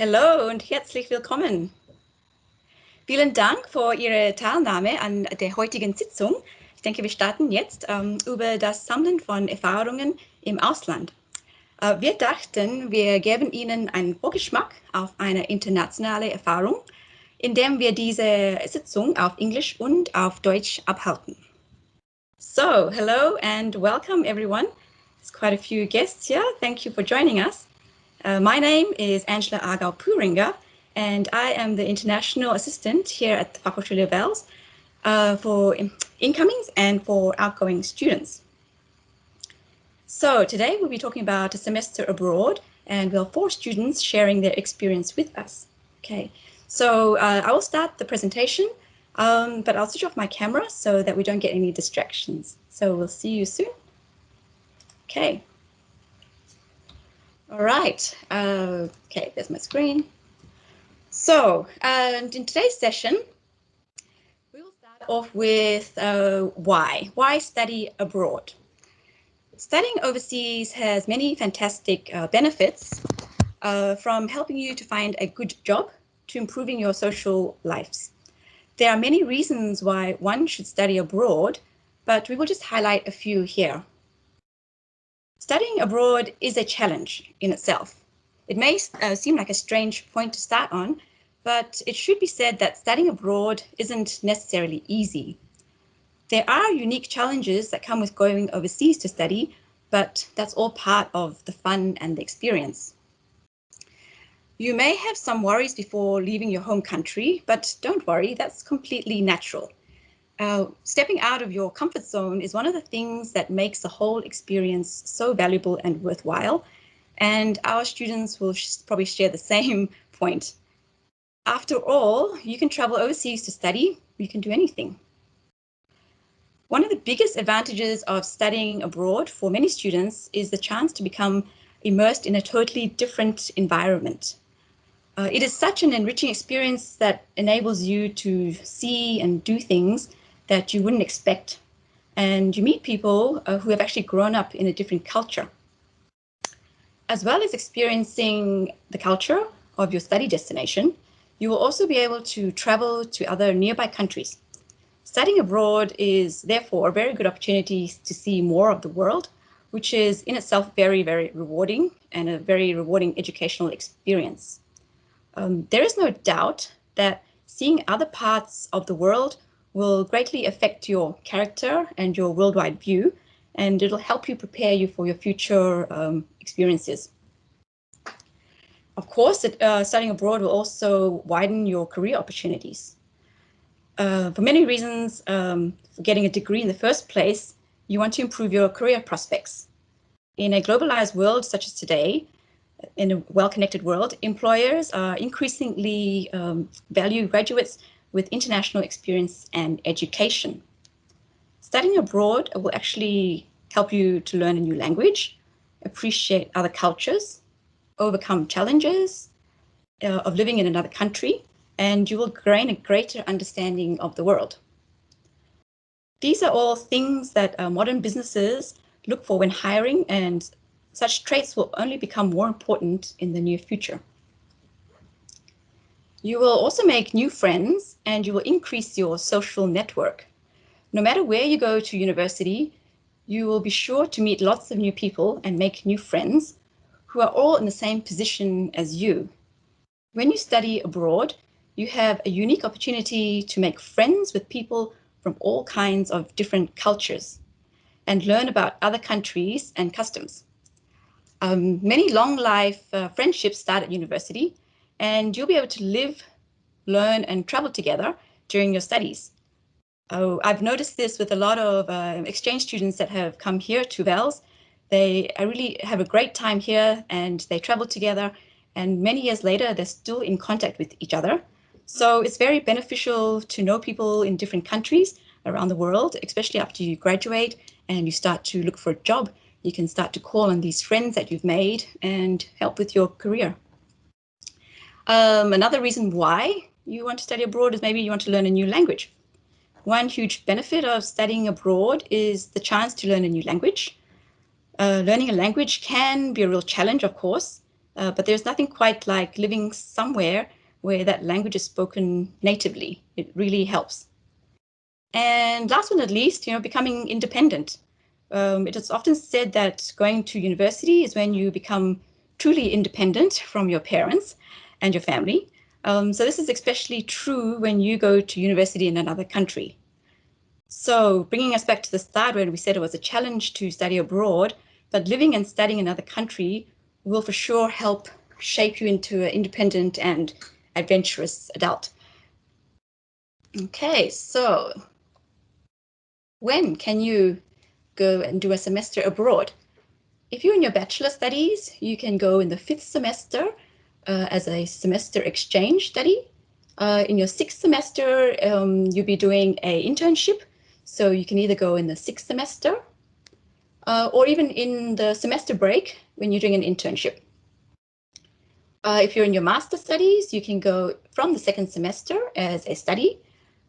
Hallo und herzlich willkommen. Vielen Dank für Ihre Teilnahme an der heutigen Sitzung. Ich denke, wir starten jetzt über das Sammeln von Erfahrungen im Ausland. Wir dachten, wir geben Ihnen einen Vorgeschmack auf eine internationale Erfahrung, indem wir diese Sitzung auf Englisch und auf Deutsch abhalten. So, hello and welcome everyone. There's quite a few guests here. Thank you for joining us. My name is Angela Argau-Puringer, and I am the International Assistant here at the Fachhochschule Wels for incomings and for outgoing students. So today we'll be talking about a semester abroad, and we'll have 4 students sharing their experience with us. Okay, so I will start the presentation, but I'll switch off my camera so that we don't get any distractions. So we'll see you soon. Okay. All right, okay, there's my screen. So, in today's session, we will start off with why. Why study abroad? Studying overseas has many fantastic benefits, from helping you to find a good job to improving your social lives. There are many reasons why one should study abroad, but we will just highlight a few here. Studying abroad is a challenge in itself. It may seem like a strange point to start on, but it should be said that studying abroad isn't necessarily easy. There are unique challenges that come with going overseas to study, but that's all part of the fun and the experience. You may have some worries before leaving your home country, but don't worry, that's completely natural. Stepping out of your comfort zone is one of the things that makes the whole experience so valuable and worthwhile, and our students will probably share the same point. After all, you can travel overseas to study, you can do anything. One of the biggest advantages of studying abroad for many students is the chance to become immersed in a totally different environment. It is such an enriching experience that enables you to see and do things that you wouldn't expect, and you meet people who have actually grown up in a different culture. As well as experiencing the culture of your study destination, you will also be able to travel to other nearby countries. Studying abroad is therefore a very good opportunity to see more of the world, which is in itself very, very rewarding and a very rewarding educational experience. There is no doubt that seeing other parts of the world will greatly affect your character and your worldwide view, and it'll help you prepare you for your future experiences. Of course, studying abroad will also widen your career opportunities. For many reasons, for getting a degree in the first place, you want to improve your career prospects. In a globalized world such as today, in a well-connected world, employers are increasingly value graduates with international experience and education. Studying abroad will actually help you to learn a new language, appreciate other cultures, overcome challenges of living in another country, and you will gain a greater understanding of the world. These are all things that modern businesses look for when hiring, and such traits will only become more important in the near future. You will also make new friends, and you will increase your social network. No matter where you go to university, you will be sure to meet lots of new people and make new friends who are all in the same position as you. When you study abroad, you have a unique opportunity to make friends with people from all kinds of different cultures and learn about other countries and customs. Many long life friendships start at university, and you'll be able to live, learn, and travel together during your studies. I've noticed this with a lot of exchange students that have come here to Wels. They really have a great time here, and they travel together, and many years later, they're still in contact with each other. So it's very beneficial to know people in different countries around the world, especially after you graduate and you start to look for a job. You can start to call on these friends that you've made and help with your career. Another reason why you want to study abroad is maybe you want to learn a new language. One huge benefit of studying abroad is the chance to learn a new language. Learning a language can be a real challenge, of course, but there's nothing quite like living somewhere where that language is spoken natively. It really helps. And last but not least, becoming independent. It is often said that going to university is when you become truly independent from your parents and your family. So this is especially true when you go to university in another country. So bringing us back to the start where we said it was a challenge to study abroad, but living and studying in another country will for sure help shape you into an independent and adventurous adult. Okay, so when can you go and do a semester abroad? If you're in your bachelor studies, you can go in the 5th semester as a semester exchange study. In your 6th semester, you'll be doing an internship. So you can either go in the 6th semester or even in the semester break when you're doing an internship. If you're in your master studies, you can go from the 2nd semester as a study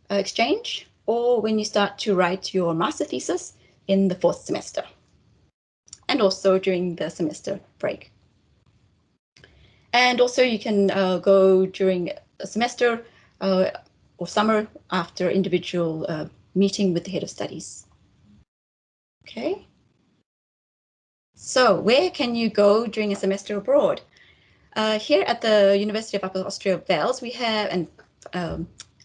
exchange, or when you start to write your master thesis in the 4th semester, and also during the semester break. And also you can go during a semester or summer after individual meeting with the head of studies. Okay. So where can you go during a semester abroad? Here at the University of Upper Austria, Wels, we have, and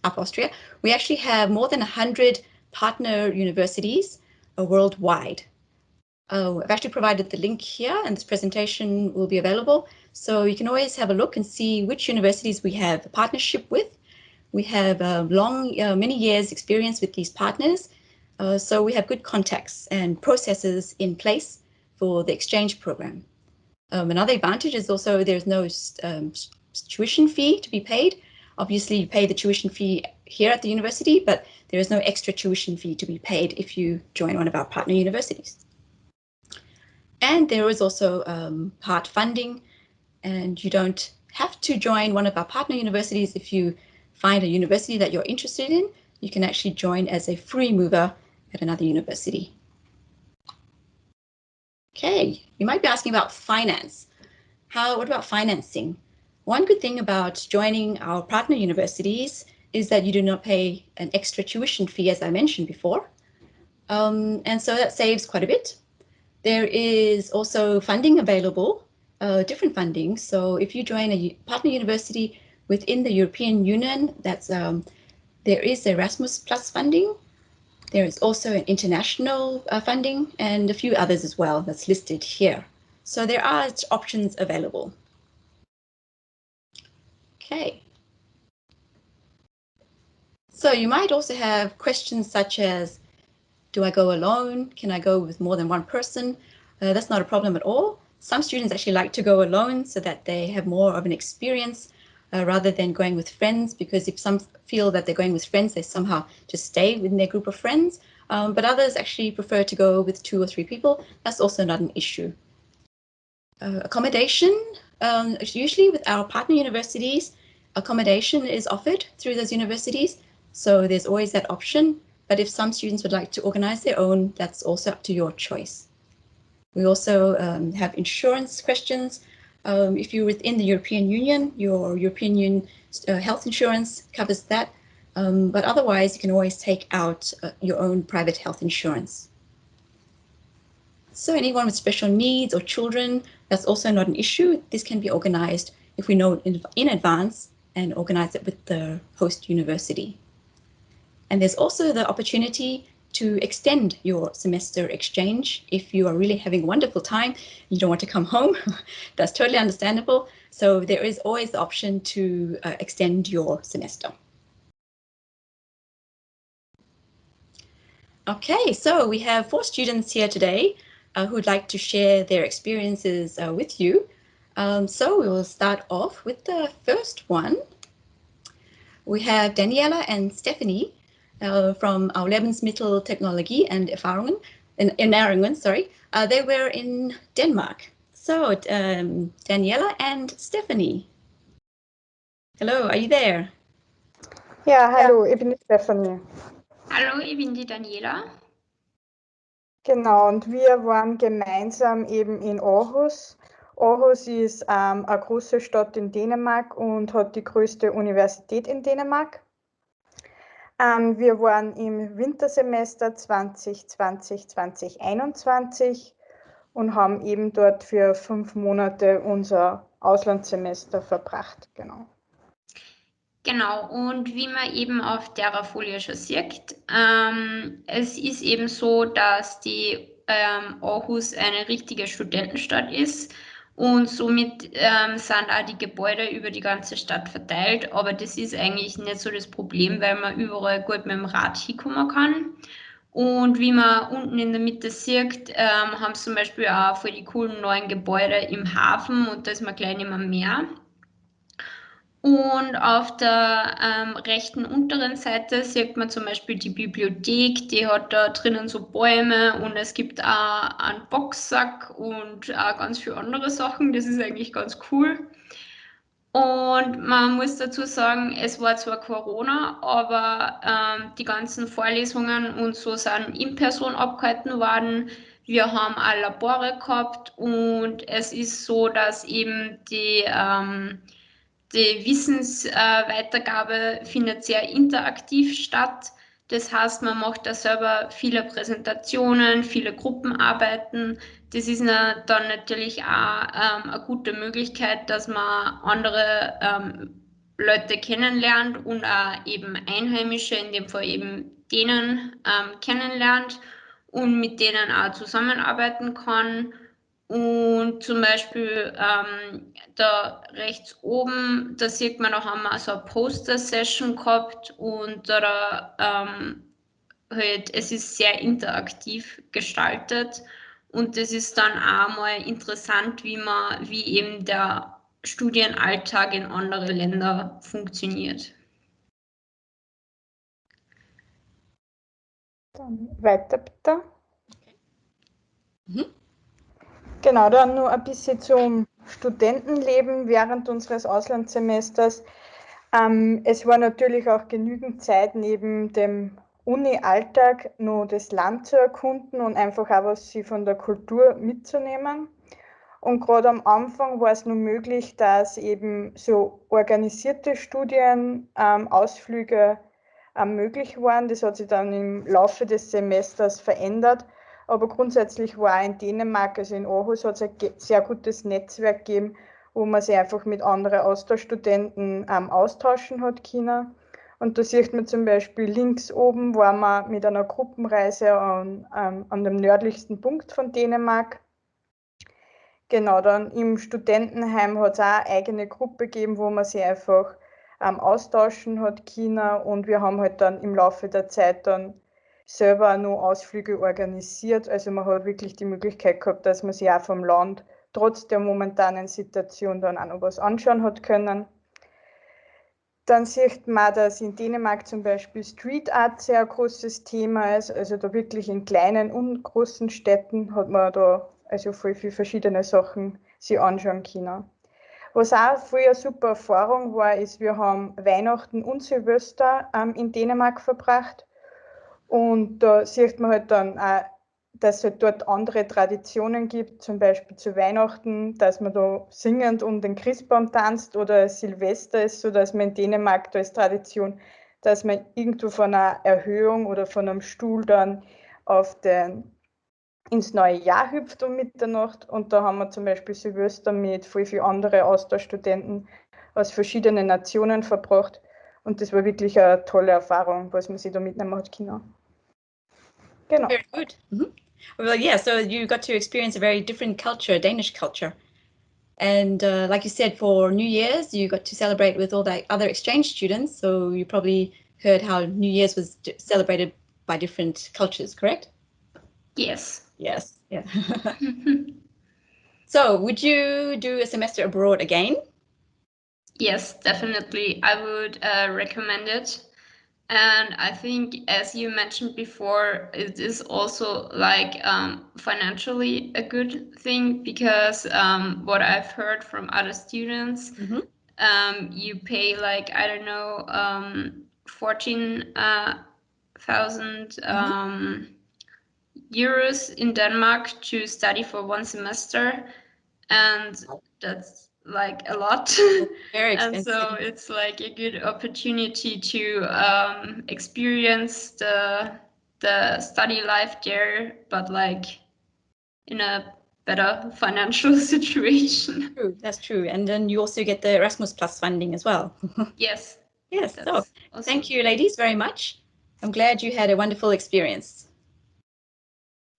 Upper Austria, we actually have more than 100 partner universities worldwide. I've actually provided the link here, and this presentation will be available. So you can always have a look and see which universities we have a partnership with. We have many years experience with these partners. So we have good contacts and processes in place for the exchange program. Another advantage is also there's no tuition fee to be paid. Obviously, you pay the tuition fee here at the university, but there is no extra tuition fee to be paid if you join one of our partner universities. And there is also part funding, and you don't have to join one of our partner universities. If you find a university that you're interested in, you can actually join as a free mover at another university. Okay, you might be asking about finance. What about financing? One good thing about joining our partner universities is that you do not pay an extra tuition fee, as I mentioned before. And so that saves quite a bit. There is also funding available, different funding. So if you join a partner university within the European Union, there is Erasmus Plus funding. There is also an international funding and a few others as well that's listed here. So there are options available. Okay. So you might also have questions such as, do I go alone? Can I go with more than one person? That's not a problem at all. Some students actually like to go alone so that they have more of an experience rather than going with friends, because if some feel that they're going with friends, they somehow just stay within their group of friends. But others actually prefer to go with 2 or 3 people. That's also not an issue. Accommodation, usually with our partner universities, accommodation is offered through those universities. So there's always that option. But if some students would like to organize their own, that's also up to your choice. We also have insurance questions. If you're within the European Union, your European Union health insurance covers that. But otherwise, you can always take out your own private health insurance. So anyone with special needs or children, that's also not an issue. This can be organized if we know in advance and organize it with the host university. And there's also the opportunity to extend your semester exchange if you are really having a wonderful time, you don't want to come home. That's totally understandable. So there is always the option to extend your semester. Okay, so we have 4 students here today who would like to share their experiences with you. So we will start off with the first one. We have Daniela and Stephanie from our Lebensmitteltechnologie and Erfahrungen, sorry. They were in Denmark. So Daniela and Stephanie. Hello, are you there? Ja, hallo, ich bin die Stephanie. Hallo, ich bin die Daniela. Genau, und wir waren gemeinsam eben in Aarhus Aarhus ist eine große Stadt in Dänemark und hat die größte Universität in Dänemark. Wir waren im Wintersemester 2020/2021 und haben eben dort für 5 Monate unser Auslandssemester verbracht. Genau. Genau, und wie man eben auf der Folie schon sieht, es ist eben so, dass die Aarhus eine richtige Studentenstadt ist und somit sind auch die Gebäude über die ganze Stadt verteilt, aber das ist eigentlich nicht so das Problem, weil man überall gut mit dem Rad hinkommen kann. Und wie man unten in der Mitte sieht, haben sie zum Beispiel auch voll die coolen neuen Gebäude im Hafen und da ist man gleich neben dem Meer. Und auf der rechten unteren Seite sieht man zum Beispiel die Bibliothek, die hat da drinnen so Bäume und es gibt auch einen Boxsack und auch ganz viele andere Sachen. Das ist eigentlich ganz cool. Und man muss dazu sagen, es war zwar Corona, aber die ganzen Vorlesungen und so sind in Person abgehalten worden. Wir haben auch Labore gehabt und es ist so, dass eben die Wissensweitergabe findet sehr interaktiv statt. Das heißt, man macht da selber viele Präsentationen, viele Gruppenarbeiten. Das ist dann natürlich auch eine gute Möglichkeit, dass man andere Leute kennenlernt und auch eben Einheimische, in dem Fall eben denen kennenlernt und mit denen auch zusammenarbeiten kann. Und zum Beispiel da rechts oben, da sieht man, da haben wir so eine Poster-Session gehabt und da halt, es ist sehr interaktiv gestaltet und das ist dann auch mal interessant, wie eben der Studienalltag in andere Länder funktioniert. Dann weiter bitte. Mhm. Genau, dann nur ein bisschen zum Studentenleben während unseres Auslandssemesters. Es war natürlich auch genügend Zeit neben dem Uni-Alltag nur das Land zu erkunden und einfach auch was sie von der Kultur mitzunehmen. Und gerade am Anfang war es nur möglich, dass eben so organisierte Studienausflüge möglich waren. Das hat sich dann im Laufe des Semesters verändert. Aber grundsätzlich war in Dänemark, also in Aarhus, hat es ein sehr gutes Netzwerk gegeben, wo man sich einfach mit anderen Austauschstudenten austauschen hat können. Und da sieht man zum Beispiel links oben, waren wir mit einer Gruppenreise an dem nördlichsten Punkt von Dänemark. Genau, dann im Studentenheim hat es auch eine eigene Gruppe gegeben, wo man sich einfach austauschen hat können und wir haben halt dann im Laufe der Zeit dann selber noch Ausflüge organisiert. Also man hat wirklich die Möglichkeit gehabt, dass man sich auch vom Land trotz der momentanen Situation dann auch noch was anschauen hat können. Dann sieht man, dass in Dänemark zum Beispiel Street Art sehr ein großes Thema ist. Also da wirklich in kleinen und großen Städten hat man da also voll viele verschiedene Sachen sich anschauen können. Was auch voll eine super Erfahrung war, ist, wir haben Weihnachten und Silvester in Dänemark verbracht. Und da sieht man halt dann auch, dass es halt dort andere Traditionen gibt, zum Beispiel zu Weihnachten, dass man da singend um den Christbaum tanzt oder Silvester ist so, dass man in Dänemark da ist Tradition, dass man irgendwo von einer Erhöhung oder von einem Stuhl dann ins neue Jahr hüpft um Mitternacht und da haben wir zum Beispiel Silvester mit voll vielen anderen Austauschstudenten aus verschiedenen Nationen verbracht und das war wirklich eine tolle Erfahrung, was man sich da mitnehmen hat können. Genau. Very good. Mm-hmm. Well, yeah, so you got to experience a very different culture, Danish culture. And like you said, for New Year's, you got to celebrate with all the other exchange students. So you probably heard how New Year's was celebrated by different cultures, correct? Yes. Yes. Yeah. So would you do a semester abroad again? Yes, definitely. I would recommend it. And I think, as you mentioned before, it is also like financially a good thing because what I've heard from other students, you pay like, I don't know, 14,000 euros in Denmark to study for one semester. and that's like a lot. Very And expensive. so it's like a good opportunity to experience the study life there, but like in a better financial situation. True, that's true. And then you also get the Erasmus Plus funding as well. Yes. Yes, so That's awesome. thank you, ladies, very much. I'm glad you had a wonderful experience.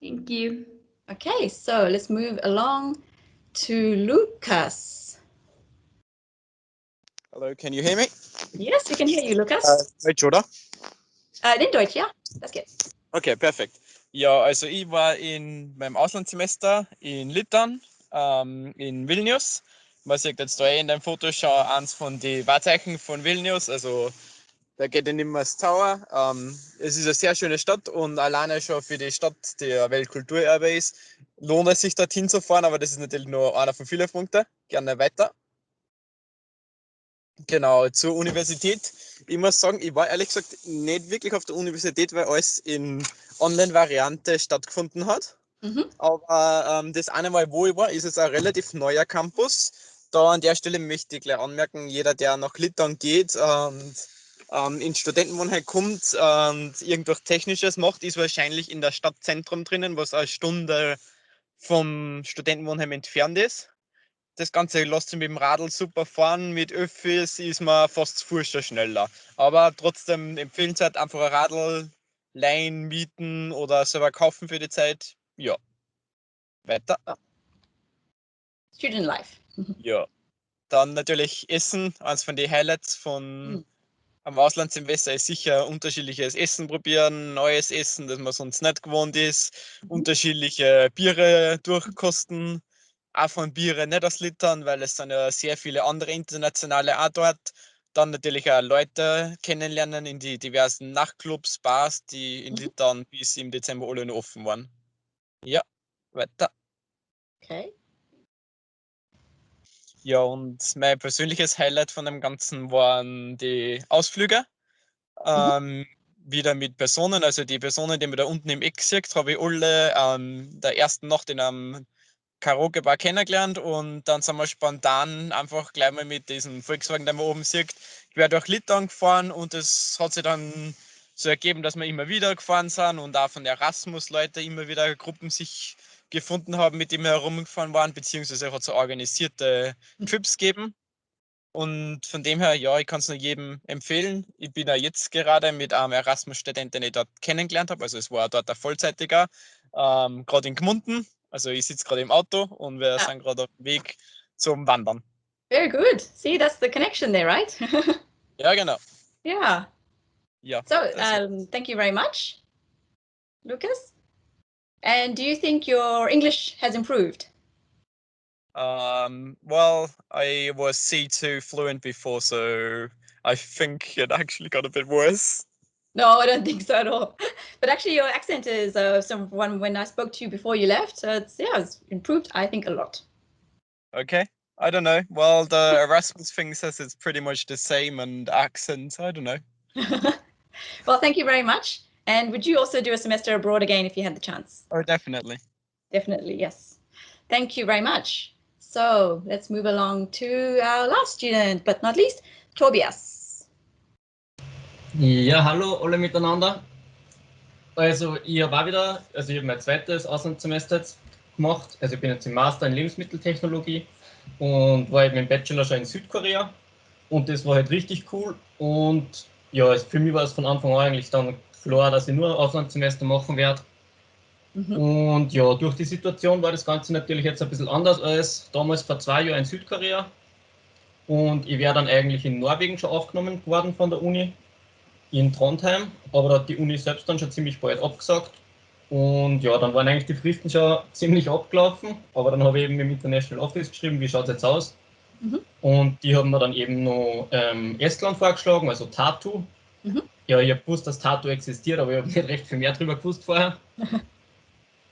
Thank you. Okay, so let's move along to Lucas. Hello, can you hear me? Yes, we can hear you, Lucas. Deutsch, oder? In Deutsch, ja, das geht. Okay, perfekt. Ja, also ich war in meinem Auslandssemester in Litauen, in Vilnius. Man sieht jetzt da in dem Foto schon eins von den Wahrzeichen von Vilnius, also da geht in das Tower. Es ist eine sehr schöne Stadt und alleine schon für die Stadt, die ein Weltkulturerbe ist, lohnt es sich dorthin zu fahren, aber das ist natürlich nur einer von vielen Punkten. Gerne weiter. Genau, zur Universität. Ich muss sagen, ich war ehrlich gesagt nicht wirklich auf der Universität, weil alles in Online-Variante stattgefunden hat. Mhm. Aber das eine Mal, wo ich war, ist es ein relativ neuer Campus. Da an der Stelle möchte ich gleich anmerken, jeder, der nach Litauen geht und ins Studentenwohnheim kommt und irgendwas Technisches macht, ist wahrscheinlich in der Stadtzentrum drinnen, was eine Stunde vom Studentenwohnheim entfernt ist. Das Ganze lässt sich mit dem Radl super fahren, mit Öffis ist man fast zu Fuß schon schneller. Aber trotzdem empfehlenswert, einfach ein Radl leihen, mieten oder selber kaufen für die Zeit. Ja. Weiter. Student Life. Ja. Dann natürlich Essen, eins von den Highlights von am Auslandssemester ist sicher unterschiedliches Essen probieren, neues Essen, das man sonst nicht gewohnt ist, unterschiedliche Biere durchkosten. Auch von Biere nicht aus Litauen, weil es sind ja sehr viele andere internationale auch dort. Dann natürlich auch Leute kennenlernen in die diversen Nachtclubs, Bars, die in Litauen bis im Dezember alle noch offen waren. Ja, weiter. Okay. Ja, und mein persönliches Highlight von dem Ganzen waren die Ausflüge. Wieder mit Personen, also die Personen, die man da unten im Eck sieht, habe ich alle der ersten Nacht in einem Karaoke-Bar kennengelernt und dann sind wir spontan einfach gleich mal mit diesem Volkswagen, den man oben sieht, quer durch Litauen gefahren und es hat sich dann so ergeben, dass wir immer wieder gefahren sind und auch von Erasmus-Leuten immer wieder Gruppen sich gefunden haben, mit denen wir herumgefahren waren, beziehungsweise hat es so organisierte Trips gegeben. Und von dem her, ja, ich kann es nur jedem empfehlen. Ich bin ja jetzt gerade mit einem Erasmus-Student, den ich dort kennengelernt habe. Also es war dort ein Vollzeitiger, gerade in Gmunden. Also ich sitze gerade im Auto und wir sind gerade auf dem Weg zum Wandern. Very good. See, that's the connection there, right? Ja, genau. Yeah. Ja. So, thank you very much, Lucas. And do you think your English has improved? Well, I was C2 fluent before, so I think it actually got a bit worse. No, I don't think so at all. But actually, your accent is someone when I spoke to you before you left. So it's improved, I think, a lot. Okay. I don't know. Well, the Erasmus thing says it's pretty much the same, and accents, I don't know. Well, thank you very much. And would you also do a semester abroad again if you had the chance? Oh, definitely. Definitely, yes. Thank you very much. So let's move along to our last student, but not least, Tobias. Ja, hallo alle miteinander. Also ich habe auch wieder, also ich habe mein zweites Auslandssemester jetzt gemacht. Also ich bin jetzt im Master in Lebensmitteltechnologie und war eben im Bachelor schon in Südkorea und das war halt richtig cool und ja, für mich war es von Anfang an eigentlich dann klar, dass ich nur ein Auslandssemester machen werde. Und ja, durch die Situation war das Ganze natürlich jetzt ein bisschen anders als damals vor 2 Jahren in Südkorea und ich wäre dann eigentlich in Norwegen schon aufgenommen worden von der Uni in Trondheim, aber da hat die Uni selbst dann schon ziemlich bald abgesagt und ja, dann waren eigentlich die Fristen schon ziemlich abgelaufen, aber dann habe ich eben im International Office geschrieben, wie schaut es jetzt aus? Und die haben mir dann eben noch Estland vorgeschlagen, also Tartu. Ja, ich habe gewusst, dass Tartu existiert, aber ich habe nicht recht viel mehr darüber gewusst vorher.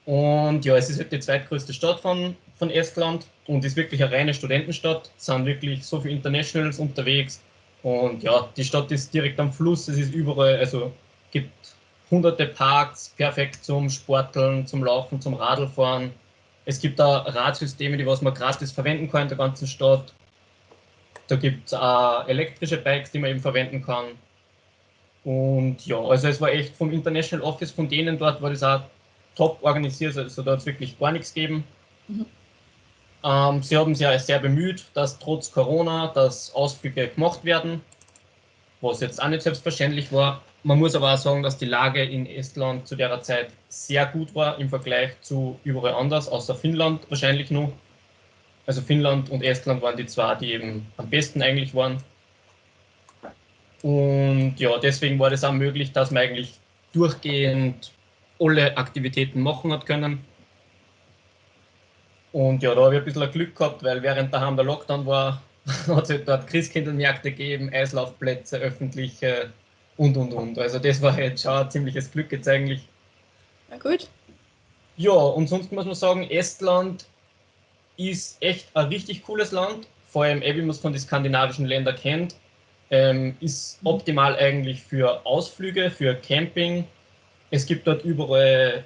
Und ja, es ist halt die zweitgrößte Stadt von Estland und ist wirklich eine reine Studentenstadt. Es sind wirklich so viele Internationals unterwegs. Und ja, die Stadt ist direkt am Fluss, es ist überall, also gibt hunderte Parks, perfekt zum Sporteln, zum Laufen, zum Radlfahren. Es gibt da Radsysteme, die was man gratis verwenden kann in der ganzen Stadt. Da gibt es auch elektrische Bikes, die man eben verwenden kann. Und ja, also es war echt vom International Office von denen dort, war das auch top organisiert, also da hat es wirklich gar nichts gegeben. Mhm. Sie haben sich ja sehr bemüht, dass trotz Corona, dass Ausflüge gemacht werden, was jetzt auch nicht selbstverständlich war. Man muss aber auch sagen, dass die Lage in Estland zu der Zeit sehr gut war im Vergleich zu überall anders, außer Finnland wahrscheinlich nur. Also Finnland und Estland waren die zwei, die eben am besten eigentlich waren. Und ja, deswegen war das auch möglich, dass man eigentlich durchgehend alle Aktivitäten machen hat können. Und ja, da habe ich ein bisschen Glück gehabt, weil während daheim der Lockdown war, hat es halt dort Christkindlmärkte gegeben, Eislaufplätze, öffentliche und. Also das war jetzt schon ein ziemliches Glück jetzt eigentlich. Na gut. Ja, und sonst muss man sagen, Estland ist echt ein richtig cooles Land, vor allem, wie man es von den skandinavischen Ländern kennt. Ist optimal eigentlich für Ausflüge, für Camping. Es gibt dort überall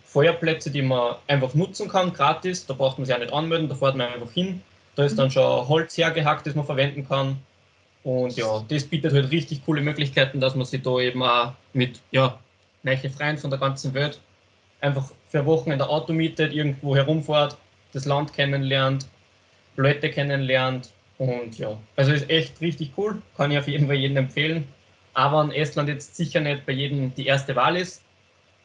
Feuerplätze, die man einfach nutzen kann, gratis. Da braucht man sich auch nicht anmelden, da fährt man einfach hin. Da ist dann schon Holz hergehackt, das man verwenden kann. Und ja, das bietet halt richtig coole Möglichkeiten, dass man sich da eben auch mit neuen Freunden von der ganzen Welt einfach für Wochen in der Auto mietet, irgendwo herumfährt, das Land kennenlernt, Leute kennenlernt. Und ja, also ist echt richtig cool, kann ich auf jeden Fall jedem empfehlen. Aber in Estland jetzt sicher nicht bei jedem die erste Wahl ist.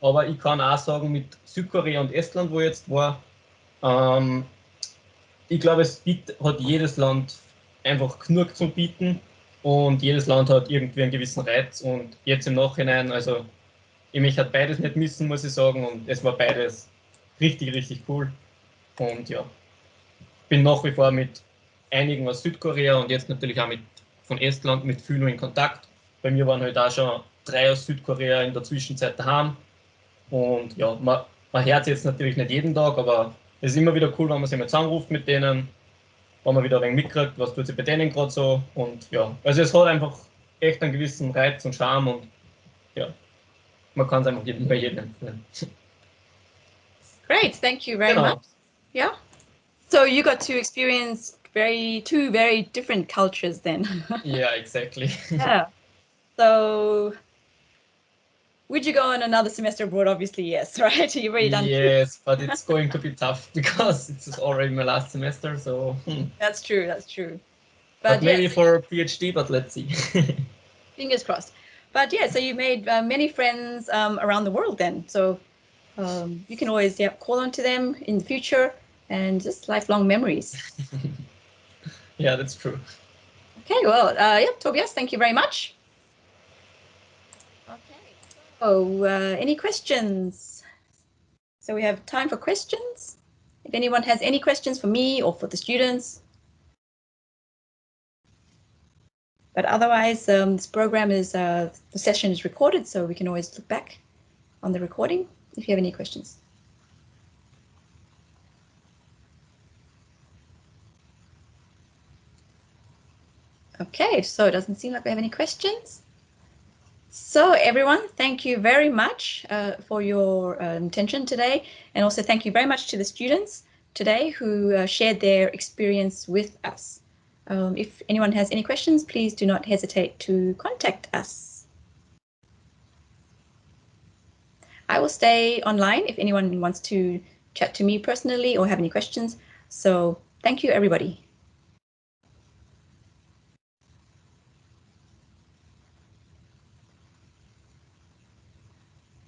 Aber ich kann auch sagen, mit Südkorea und Estland, wo ich jetzt war, ich glaube, hat jedes Land einfach genug zu bieten und jedes Land hat irgendwie einen gewissen Reiz. Und jetzt im Nachhinein, also ich möchte halt beides nicht missen, muss ich sagen. Und es war beides richtig, richtig cool. Und ja, bin nach wie vor mit einigen aus Südkorea und jetzt natürlich auch von Estland mit vielen in Kontakt. Bei mir waren halt auch schon 3 aus Südkorea in der Zwischenzeit daheim. Und ja, man hört jetzt natürlich nicht jeden Tag, aber es ist immer wieder cool, wenn man sich mal zusammenruft mit denen, wenn man wieder ein wenig mitkriegt, was tut sich bei denen gerade so. Und ja, also es hat einfach echt einen gewissen Reiz und Charme und ja, man kann es einfach bei jedem empfehlen. Great, thank you very Genau. much. Yeah. So you got to experience two very different cultures then. Yeah, exactly. Yeah. So would you go on another semester abroad? Obviously, yes, right? You've already done two. Yes, but it's going to be tough because it's already my last semester, so. That's true, that's true. But maybe yes, for PhD, but let's see. fingers crossed. But yeah, so you made many friends around the world then. So you can always call on to them in the future and just lifelong memories. Yeah, that's true. Okay, well, Tobias, thank you very much. Okay, so any questions? So we have time for questions. If anyone has any questions for me or for the students. But otherwise, this program is, the session is recorded, so we can always look back on the recording if you have any questions. Okay, so it doesn't seem like we have any questions. So everyone, thank you very much for your attention today. And also thank you very much to the students today who shared their experience with us. If anyone has any questions, please do not hesitate to contact us. I will stay online if anyone wants to chat to me personally or have any questions. So thank you, everybody.